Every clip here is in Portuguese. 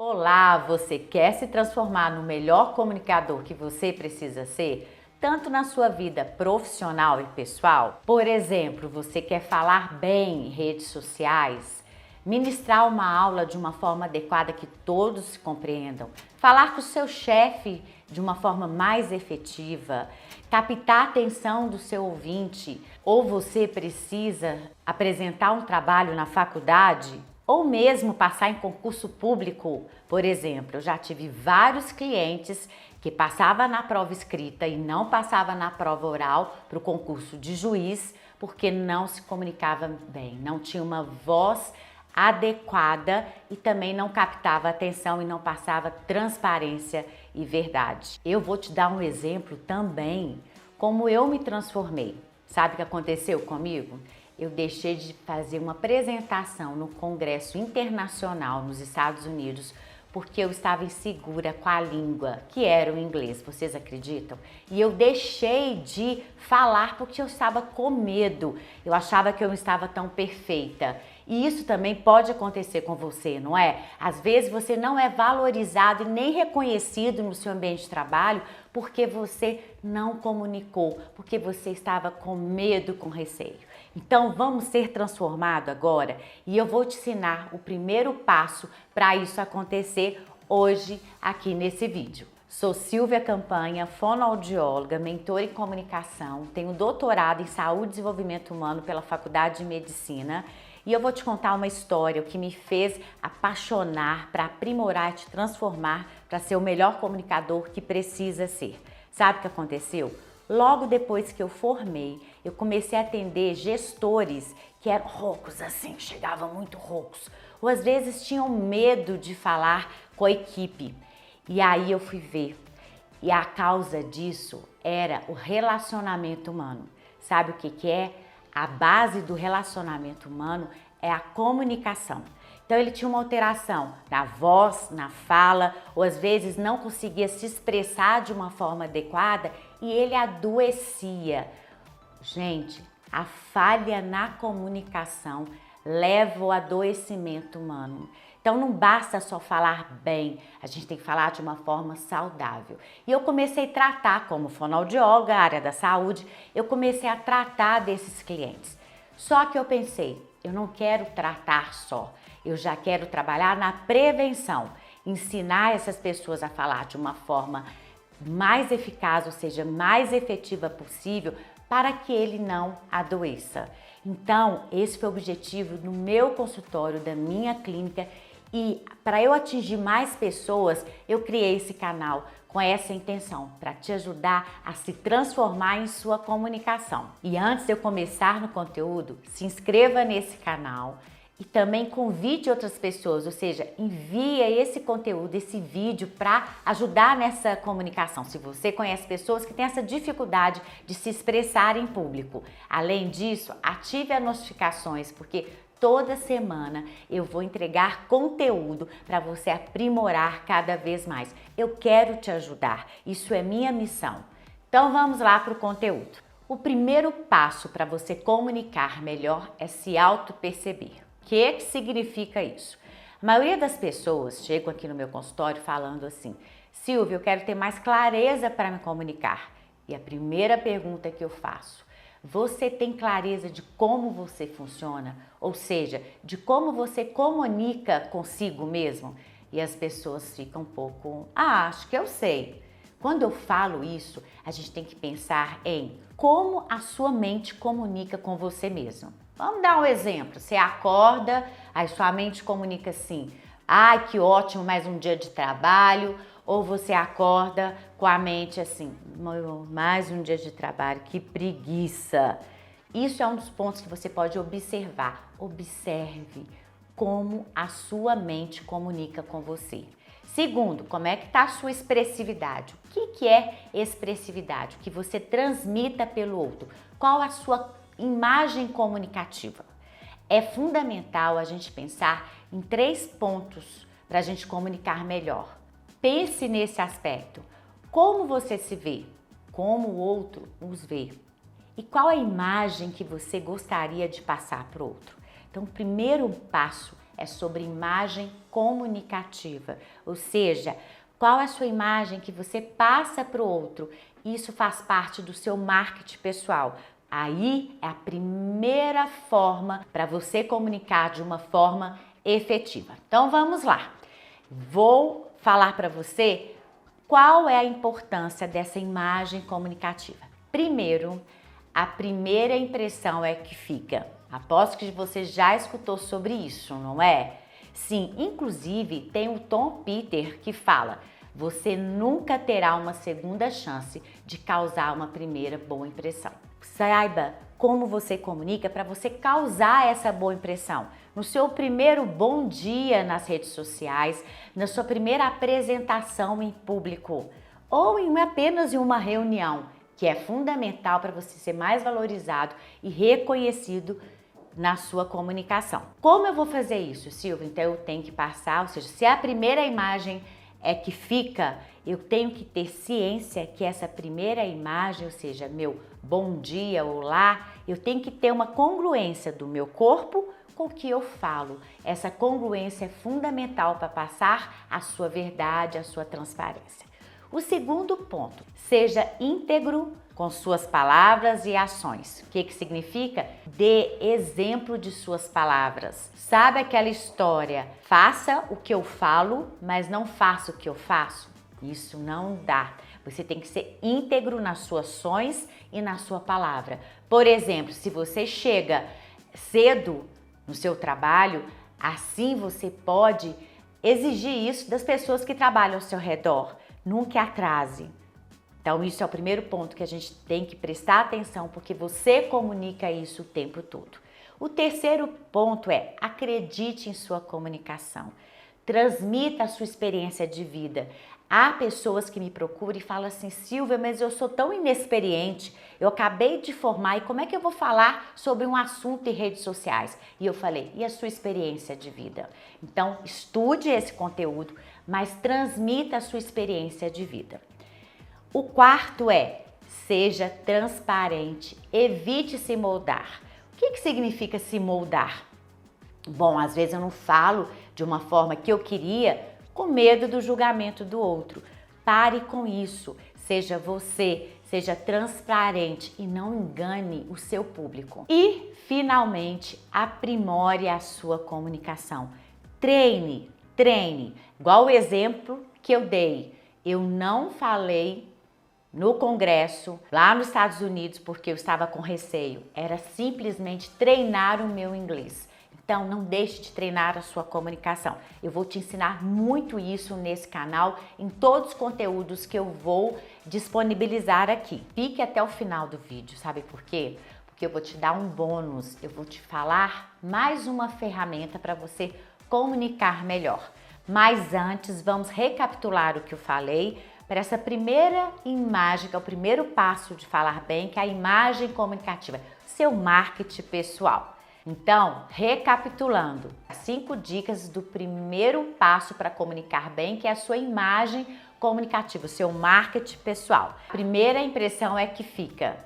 Olá, você quer se transformar no melhor comunicador que você precisa ser, tanto na sua vida profissional e pessoal? Por exemplo, você quer falar bem em redes sociais, ministrar uma aula de uma forma adequada que todos se compreendam, falar com o seu chefe de uma forma mais efetiva, captar a atenção do seu ouvinte, ou você precisa apresentar um trabalho na faculdade? Ou mesmo passar em concurso público, por exemplo, eu já tive vários clientes que passavam na prova escrita e não passavam na prova oral para o concurso de juiz porque não se comunicava bem, não tinha uma voz adequada e também não captava atenção e não passava transparência e verdade. Eu vou te dar um exemplo também como eu me transformei. Sabe o que aconteceu comigo? Eu deixei de fazer uma apresentação no Congresso Internacional nos Estados Unidos porque eu estava insegura com a língua, que era o inglês, vocês acreditam? E eu deixei de falar porque eu estava com medo, eu achava que eu não estava tão perfeita. E isso também pode acontecer com você, não é? Às vezes você não é valorizado e nem reconhecido no seu ambiente de trabalho porque você não comunicou, porque você estava com medo, com receio. Então vamos ser transformados agora e eu vou te ensinar o primeiro passo para isso acontecer hoje aqui nesse vídeo. Sou Silvia Campanha, fonoaudióloga, mentora em comunicação, tenho doutorado em saúde e desenvolvimento humano pela Faculdade de Medicina e eu vou te contar uma história, o que me fez apaixonar para aprimorar e te transformar para ser o melhor comunicador que precisa ser. Sabe o que aconteceu? Logo depois que eu formei, eu comecei a atender gestores que eram roucos assim, chegavam muito roucos, ou às vezes tinham medo de falar com a equipe. E aí eu fui ver, e a causa disso era o relacionamento humano. Sabe o que é? A base do relacionamento humano é a comunicação. Então ele tinha uma alteração na voz, na fala, ou às vezes não conseguia se expressar de uma forma adequada e ele adoecia. Gente, a falha na comunicação leva ao adoecimento humano. Então não basta só falar bem, a gente tem que falar de uma forma saudável. E eu comecei a tratar como fonoaudióloga, área da saúde, eu comecei a tratar desses clientes. Só que eu pensei, eu não quero tratar só, eu já quero trabalhar na prevenção, ensinar essas pessoas a falar de uma forma mais eficaz, ou seja, mais efetiva possível, para que ele não adoeça. Então, esse foi o objetivo do meu consultório, da minha clínica, e para eu atingir mais pessoas, eu criei esse canal com essa intenção, para te ajudar a se transformar em sua comunicação. E antes de eu começar no conteúdo, se inscreva nesse canal e também convide outras pessoas, ou seja, envia esse conteúdo, esse vídeo para ajudar nessa comunicação. Se você conhece pessoas que têm essa dificuldade de se expressar em público. Além disso, ative as notificações, porque toda semana eu vou entregar conteúdo para você aprimorar cada vez mais. Eu quero te ajudar, isso é minha missão. Então vamos lá para o conteúdo. O primeiro passo para você comunicar melhor é se auto-perceber. O que significa isso? A maioria das pessoas chegam aqui no meu consultório falando assim: Silvia, eu quero ter mais clareza para me comunicar. E a primeira pergunta que eu faço: você tem clareza de como você funciona? Ou seja, de como você comunica consigo mesmo? E as pessoas ficam um pouco, acho que eu sei. Quando eu falo isso, a gente tem que pensar em como a sua mente comunica com você mesmo. Vamos dar um exemplo. Você acorda, aí sua mente comunica assim: ai, que ótimo, mais um dia de trabalho. Ou você acorda com a mente assim: mais um dia de trabalho, que preguiça. Isso é um dos pontos que você pode observar. Observe como a sua mente comunica com você. Segundo, como é que está a sua expressividade? O que é expressividade? O que você transmita pelo outro? Qual a sua imagem comunicativa? É fundamental a gente pensar em 3 pontos para a gente comunicar melhor. Pense nesse aspecto. Como você se vê? Como o outro os vê? E qual a imagem que você gostaria de passar para o outro? Então, o primeiro passo é sobre imagem comunicativa, ou seja, qual é a sua imagem que você passa para o outro. Isso faz parte do seu marketing pessoal. Aí é a primeira forma para você comunicar de uma forma efetiva. Então vamos lá. Vou falar para você qual é a importância dessa imagem comunicativa. Primeiro, a primeira impressão é que fica. Aposto que você já escutou sobre isso, não é? Sim, inclusive tem o Tom Peter que fala: você nunca terá uma segunda chance de causar uma primeira boa impressão. Saiba como você comunica para você causar essa boa impressão. No seu primeiro bom dia nas redes sociais, na sua primeira apresentação em público ou apenas em uma reunião, que é fundamental para você ser mais valorizado e reconhecido na sua comunicação. Como eu vou fazer isso, Silvia? Então eu tenho que passar, ou seja, se a primeira imagem é que fica, eu tenho que ter ciência que essa primeira imagem, ou seja, meu bom dia, olá, eu tenho que ter uma congruência do meu corpo com o que eu falo. Essa congruência é fundamental para passar a sua verdade, a sua transparência. O segundo ponto, seja íntegro com suas palavras e ações. O que significa? Dê exemplo de suas palavras. Sabe aquela história? Faça o que eu falo, mas não faça o que eu faço? Isso não dá. Você tem que ser íntegro nas suas ações e na sua palavra. Por exemplo, se você chega cedo no seu trabalho, assim você pode exigir isso das pessoas que trabalham ao seu redor. Nunca atrase. Então, isso é o primeiro ponto que a gente tem que prestar atenção, porque você comunica isso o tempo todo. O terceiro ponto é: acredite em sua comunicação. Transmita a sua experiência de vida. Há pessoas que me procuram e falam assim: Silvia, mas eu sou tão inexperiente, eu acabei de formar e como é que eu vou falar sobre um assunto em redes sociais? E eu falei: e a sua experiência de vida? Então, estude esse conteúdo, mas transmita a sua experiência de vida. O quarto é: seja transparente, evite se moldar. O que significa se moldar? Bom, às vezes eu não falo de uma forma que eu queria, com medo do julgamento do outro. Pare com isso, seja você, seja transparente e não engane o seu público. E, finalmente, aprimore a sua comunicação. Treine. Igual o exemplo que eu dei. Eu não falei no congresso, lá nos Estados Unidos, porque eu estava com receio. Era simplesmente treinar o meu inglês. Então, não deixe de treinar a sua comunicação. Eu vou te ensinar muito isso nesse canal, em todos os conteúdos que eu vou disponibilizar aqui. Fique até o final do vídeo, sabe por quê? Porque eu vou te dar um bônus, eu vou te falar mais uma ferramenta para você comunicar melhor. Mas antes, vamos recapitular o que eu falei para essa primeira imagem, que é o primeiro passo de falar bem, que é a imagem comunicativa, seu marketing pessoal. Então, recapitulando, 5 dicas do primeiro passo para comunicar bem, que é a sua imagem comunicativa, o seu marketing pessoal. Primeira impressão é que fica.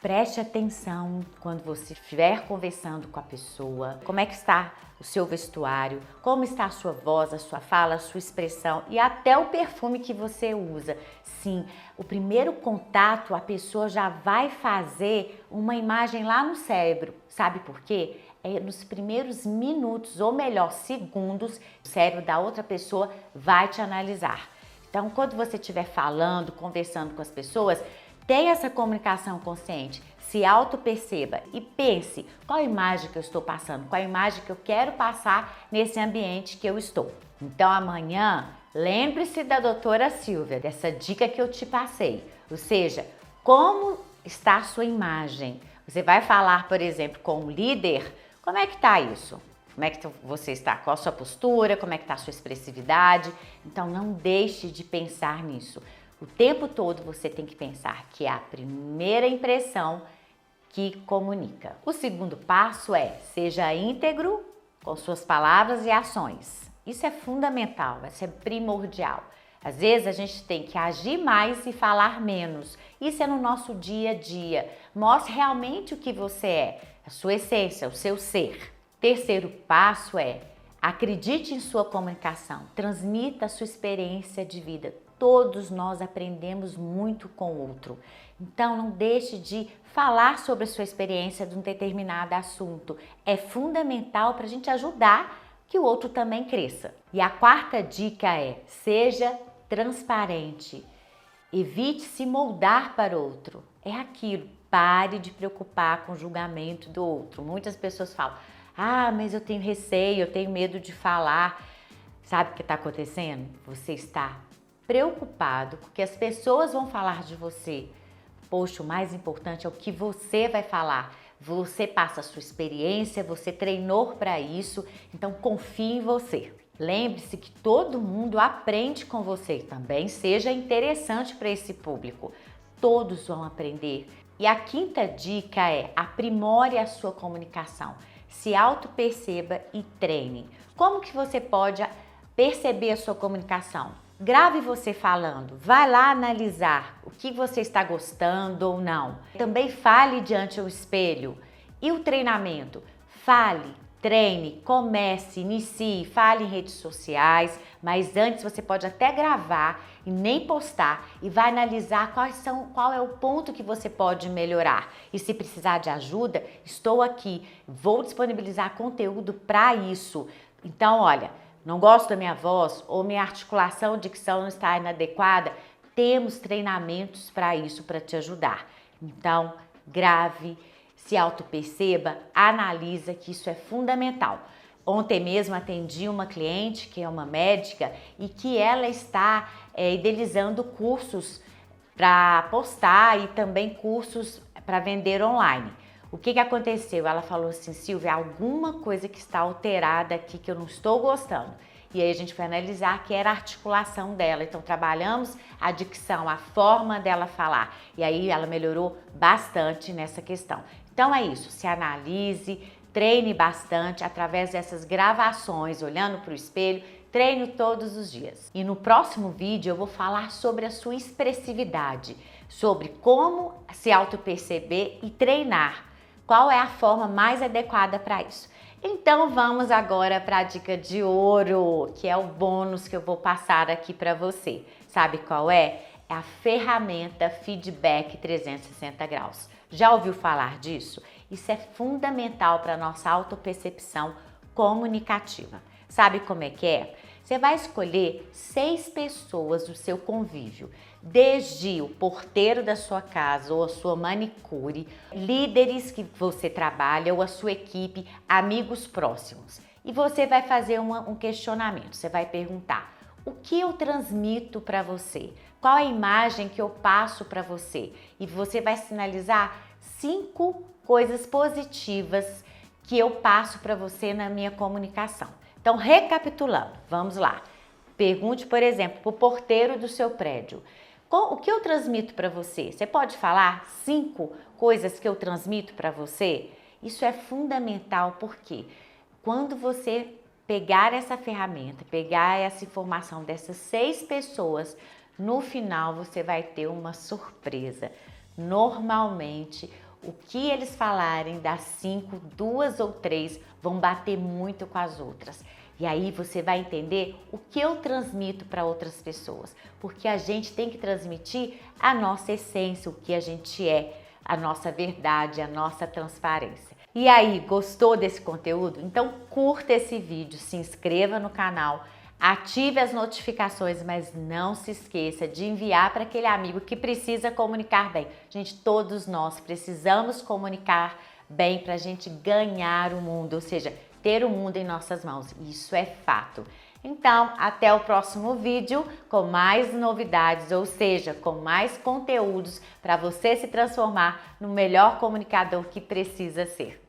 Preste atenção quando você estiver conversando com a pessoa, como é que está o seu vestuário, como está a sua voz, a sua fala, a sua expressão e até o perfume que você usa. Sim, o primeiro contato a pessoa já vai fazer uma imagem lá no cérebro. Sabe por quê? É nos primeiros minutos, ou melhor, segundos, o cérebro da outra pessoa vai te analisar. Então, quando você estiver falando, conversando com as pessoas, tenha essa comunicação consciente, se auto-perceba e pense: qual a imagem que eu estou passando, qual a imagem que eu quero passar nesse ambiente que eu estou. Então amanhã, lembre-se da doutora Silvia, dessa dica que eu te passei, ou seja, como está a sua imagem. Você vai falar, por exemplo, com um líder, como é que está isso? Como é que você está? Qual a sua postura? Como é que está a sua expressividade? Então não deixe de pensar nisso. O tempo todo você tem que pensar que é a primeira impressão que comunica. O segundo passo é: seja íntegro com suas palavras e ações. Isso é fundamental, isso é primordial. Às vezes a gente tem que agir mais e falar menos. Isso é no nosso dia a dia. Mostre realmente o que você é, a sua essência, o seu ser. Terceiro passo é: Acredite em sua comunicação, transmita a sua experiência de vida. Todos nós aprendemos muito com o outro. Então, não deixe de falar sobre a sua experiência de um determinado assunto. É fundamental para a gente ajudar que o outro também cresça. E a quarta dica é: seja transparente. Evite se moldar para o outro. É aquilo, pare de preocupar com o julgamento do outro. Muitas pessoas falam: ah, mas eu tenho receio, eu tenho medo de falar. Sabe o que está acontecendo? Você está preocupado com o que as pessoas vão falar de você. Poxa, o mais importante é o que você vai falar. Você passa a sua experiência, você treinou para isso, então confie em você. Lembre-se que todo mundo aprende com você, também seja interessante para esse público. Todos vão aprender. E a quinta dica é: aprimore a sua comunicação. Se auto-perceba e treine. Como que você pode perceber a sua comunicação? Grave você falando, vai lá analisar o que você está gostando ou não. Também fale diante do espelho. E o treinamento? Fale, treine, comece, inicie, fale em redes sociais, mas antes você pode até gravar e nem postar e vai analisar qual é o ponto que você pode melhorar. E se precisar de ajuda, estou aqui, vou disponibilizar conteúdo para isso. Então, olha, não gosto da minha voz ou minha articulação, dicção não está inadequada, temos treinamentos para isso, para te ajudar. Então, grave, se auto-perceba, analisa, que isso é fundamental. Ontem mesmo atendi uma cliente que é uma médica e que ela está idealizando cursos para postar e também cursos para vender online. O que aconteceu? Ela falou assim: Silvia, alguma coisa que está alterada aqui que eu não estou gostando. E aí a gente foi analisar que era a articulação dela. Então trabalhamos a dicção, a forma dela falar. E aí ela melhorou bastante nessa questão. Então é isso, se analise, treine bastante através dessas gravações, olhando para o espelho, treine todos os dias. E no próximo vídeo eu vou falar sobre a sua expressividade, sobre como se auto-perceber e treinar. Qual é a forma mais adequada para isso? Então vamos agora para a dica de ouro, que é o bônus que eu vou passar aqui para você. Sabe qual é? É a ferramenta Feedback 360 graus. Já ouviu falar disso? Isso é fundamental para a nossa autopercepção comunicativa. Sabe como é que é? Você vai escolher 6 pessoas do seu convívio, desde o porteiro da sua casa ou a sua manicure, líderes que você trabalha ou a sua equipe, amigos próximos. E você vai fazer um questionamento, você vai perguntar: o que eu transmito para você? Qual a imagem que eu passo para você? E você vai sinalizar 5 coisas positivas que eu passo para você na minha comunicação. Então, recapitulando, vamos lá. Pergunte, por exemplo, para o porteiro do seu prédio: o que eu transmito para você? Você pode falar 5 coisas que eu transmito para você? Isso é fundamental, porque quando você pegar essa ferramenta, pegar essa informação dessas 6 pessoas, no final você vai ter uma surpresa. Normalmente, o que eles falarem das 5, 2 ou 3 vão bater muito com as outras. E aí você vai entender o que eu transmito para outras pessoas. Porque a gente tem que transmitir a nossa essência, o que a gente é, a nossa verdade, a nossa transparência. E aí, gostou desse conteúdo? Então curta esse vídeo, se inscreva no canal, ative as notificações, mas não se esqueça de enviar para aquele amigo que precisa comunicar bem. Gente, todos nós precisamos comunicar bem para a gente ganhar o mundo, ou seja, ter o mundo em nossas mãos. Isso é fato. Então, até o próximo vídeo com mais novidades, ou seja, com mais conteúdos para você se transformar no melhor comunicador que precisa ser.